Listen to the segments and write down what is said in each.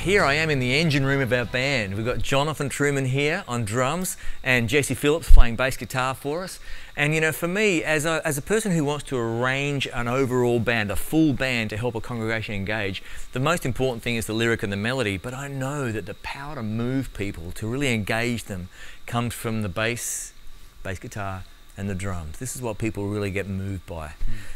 here I am in the engine room of our band. We've got Jonathan Truman here on drums and Jesse Phillips playing bass guitar for us. And you know, for me, as a person who wants to arrange an overall band, a full band to help a congregation engage, the most important thing is the lyric and the melody, but I know that the power to move people, to really engage them, comes from the bass guitar, and the drums. This is what people really get moved by.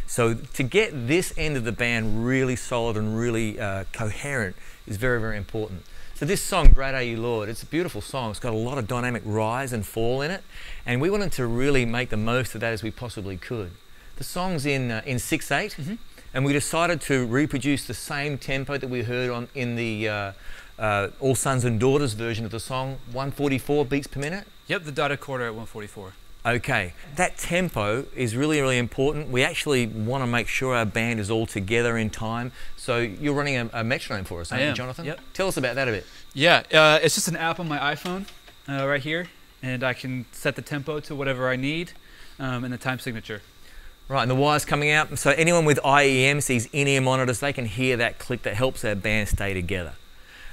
So to get this end of the band really solid and really coherent is very, very important. So this song, Great Are You Lord, it's a beautiful song. It's got a lot of dynamic rise and fall in it, and we wanted to really make the most of that as we possibly could. The song's in 6/8, and we decided to reproduce the same tempo that we heard in the All Sons and Daughters version of the song, 144 beats per minute. Yep, the dotted quarter at 144. Okay, that tempo is really, really important. We actually want to make sure our band is all together in time. So you're running a metronome for us, aren't you, Jonathan? Yep. Tell us about that a bit. Yeah, it's just an app on my iPhone right here, and I can set the tempo to whatever I need and the time signature. Right, and the wires coming out. So anyone with IEMs, these in-ear monitors, they can hear that click that helps our band stay together.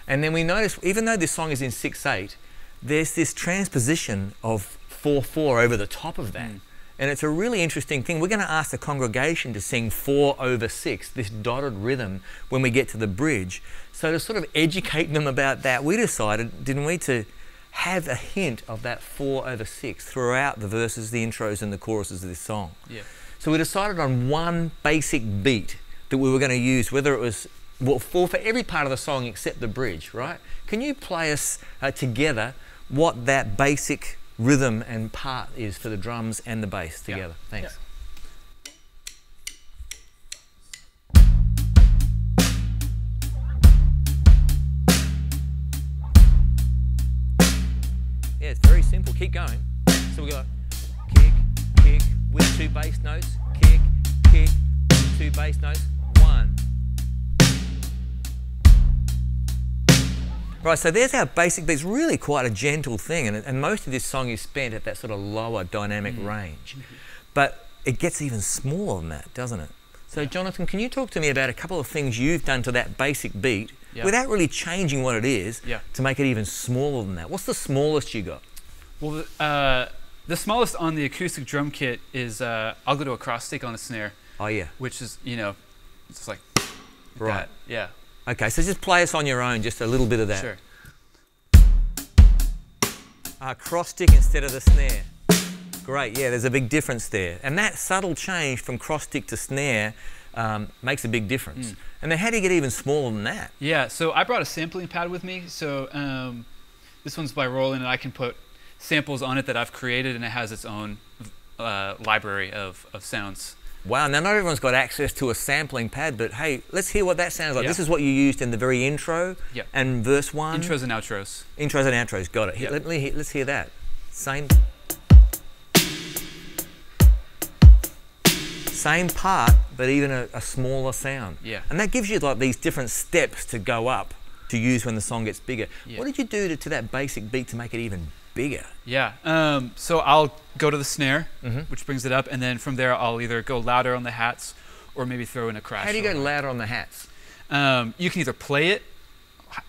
And then we notice, even though this song is in 6/8, there's this transposition of 4/4 over the top of that. And it's a really interesting thing. We're going to ask the congregation to sing 4/6, this dotted rhythm, when we get to the bridge. So to sort of educate them about that, we decided, didn't we, to have a hint of that 4/6 throughout the verses, the intros and the choruses of this song. Yeah. So we decided on one basic beat that we were going to use, whether it was for every part of the song except the bridge, right? Can you play us together what that basic rhythm and part is for the drums and the bass together? Yeah. Thanks. Yeah, it's very simple. Keep going. So we got kick, kick with 2 bass notes, kick, kick, 2 bass notes, 1. Right, so there's our basic beat. It's really quite a gentle thing, and most of this song is spent at that sort of lower dynamic range. But it gets even smaller than that, doesn't it? So Jonathan, can you talk to me about a couple of things you've done to that basic beat without really changing what it is to make it even smaller than that? What's the smallest you got? Well, the smallest on the acoustic drum kit is I'll go to a cross stick on a snare. Oh yeah. Which is, you know, it's just like that. Yeah. Okay, so just play us on your own, just a little bit of that. Sure. Cross stick instead of the snare. Great, yeah, there's a big difference there. And that subtle change from cross stick to snare makes a big difference. And then how do you get even smaller than that? Yeah, so I brought a sampling pad with me. So this one's by Roland, and I can put samples on it that I've created, and it has its own library of sounds. Wow, now not everyone's got access to a sampling pad, but hey, let's hear what that sounds like. This is what you used in the very intro and verse 1. Intros and outros. Intros and outros, got it. Here, let's hear that. Same part, but even a smaller sound. Yeah. And that gives you like these different steps to go up to use when the song gets bigger. What did you do to that basic beat to make it even bigger? Yeah, so I'll go to the snare, which brings it up, and then from there I'll either go louder on the hats or maybe throw in a crash. How do you go louder on the hats? You can either play it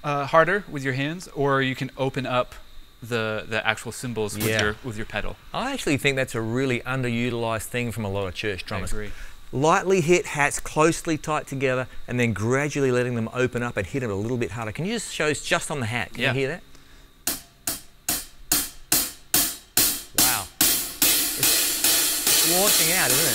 harder with your hands, or you can open up the actual cymbals with your pedal. I actually think that's a really underutilized thing from a lot of church drummers. I agree. Lightly hit hats closely tight together, and then gradually letting them open up and hit it a little bit harder. Can you just show us just on the hat? Can you hear that? Launching out, isn't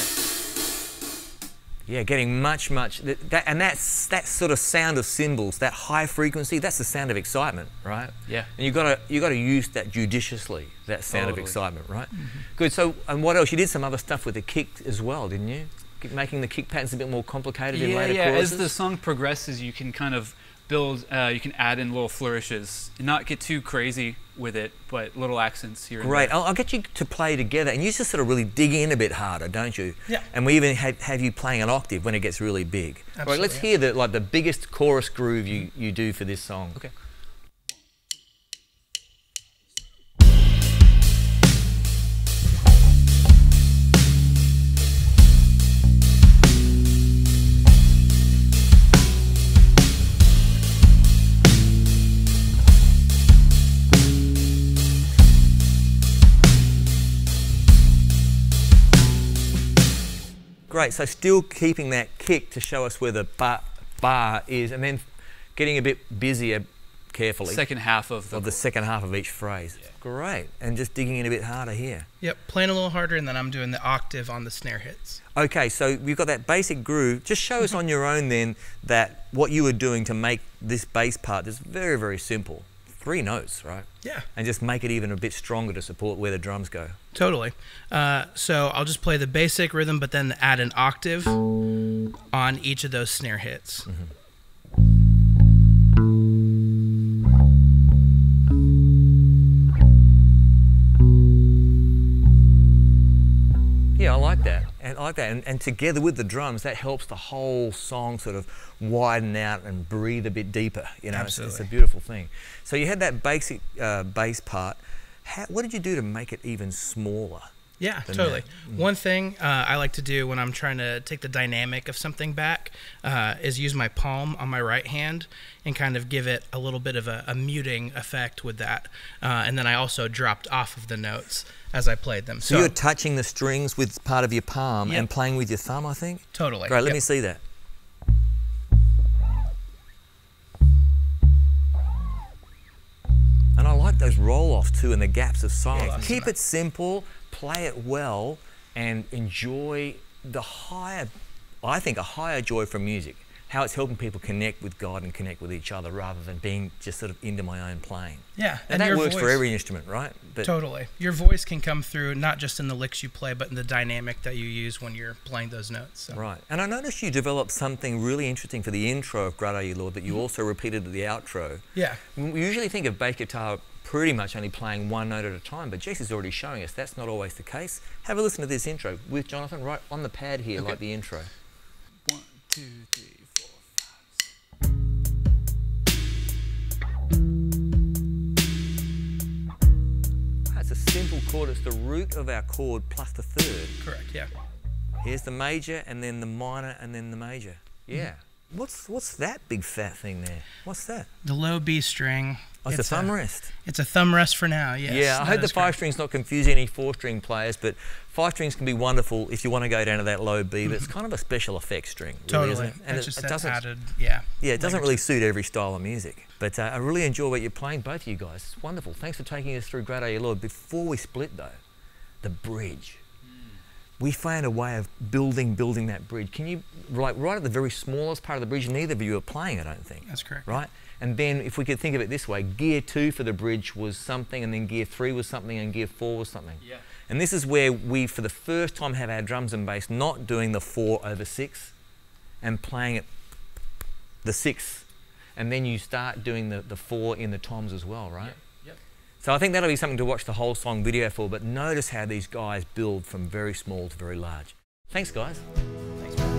it? Yeah, getting much, and that's that sort of sound of cymbals, that high frequency. That's the sound of excitement, right? Yeah. And you got to use that judiciously. That sound of excitement, right? Good. So, and what else? You did some other stuff with the kick as well, didn't you? Making the kick patterns a bit more complicated in later choruses. As the song progresses, you can kind of build. You can add in little flourishes, and not get too crazy with it, but little accents here. Great. And there. I'll get you to play together, and you just sort of really dig in a bit harder, don't you? Yeah. And we even have you playing an octave when it gets really big. Absolutely. Right, let's hear the biggest chorus groove you do for this song. Okay. great. So still keeping that kick to show us where the bar is, and then getting a bit busier carefully. Second half of the second half of each phrase. Yeah. Great. And just digging in a bit harder here. Yep, playing a little harder, and then I'm doing the octave on the snare hits. Okay, so we've got that basic groove. Just show us on your own then that what you were doing to make this bass part is very, very simple. 3 notes, right? Yeah. And just make it even a bit stronger to support where the drums go. Totally. So I'll just play the basic rhythm, but then add an octave on each of those snare hits. Mm-hmm. Yeah, I like that. And I like that. And together with the drums, that helps the whole song sort of widen out and breathe a bit deeper. You know, it's a beautiful thing. So you had that basic bass part. What did you do to make it even smaller? Yeah, totally. One thing I like to do when I'm trying to take the dynamic of something back is use my palm on my right hand and kind of give it a little bit of a muting effect with that. And then I also dropped off of the notes as I played them. So you're touching the strings with part of your palm and playing with your thumb, I think? Totally. Great, let me see that. And I like those roll-offs too and the gaps of silence. Keep it simple, play it well, and enjoy the higher, I think, a higher joy from music. How it's helping people connect with God and connect with each other rather than being just sort of into my own playing. Yeah. And that works for every instrument, right? But totally. Your voice can come through not just in the licks you play, but in the dynamic that you use when you're playing those notes. So. Right. And I noticed you developed something really interesting for the intro of Great Are You, Lord, that you also repeated at the outro. Yeah. We usually think of bass guitar pretty much only playing one note at a time, but Jesse's already showing us that's not always the case. Have a listen to this intro with Jonathan right on the pad here, like the intro. 1, 2, 3, 4, 5. It's a simple chord. It's the root of our chord plus the third. Correct, yeah. Here's the major and then the minor and then the major. Yeah. What's that big fat thing there? What's that? The low B string. Oh, it's a thumb rest. It's a thumb rest for now, yes. Yeah, I hope the 5-string's not confusing any 4-string players, but 5-strings can be wonderful if you want to go down to that low B, but it's kind of a special effects string. Really, totally. isn't it? And it's just it doesn't, added, yeah. Yeah, it doesn't really suit every style of music. But I really enjoy what you're playing, both of you guys. It's wonderful. Thanks for taking us through Great Are You, Lord. Before we split, though, the bridge. We found a way of building that bridge. Can you, like right at the very smallest part of the bridge, neither of you are playing, I don't think. That's correct. Right? And then if we could think of it this way, gear 2 for the bridge was something, and then gear 3 was something, and gear 4 was something. Yeah. And this is where we, for the first time, have our drums and bass not doing the 4/6 and playing it the 6. And then you start doing the 4 in the toms as well, right? Yep. So I think that'll be something to watch the whole song video for, but notice how these guys build from very small to very large. Thanks, guys. Thanks, man.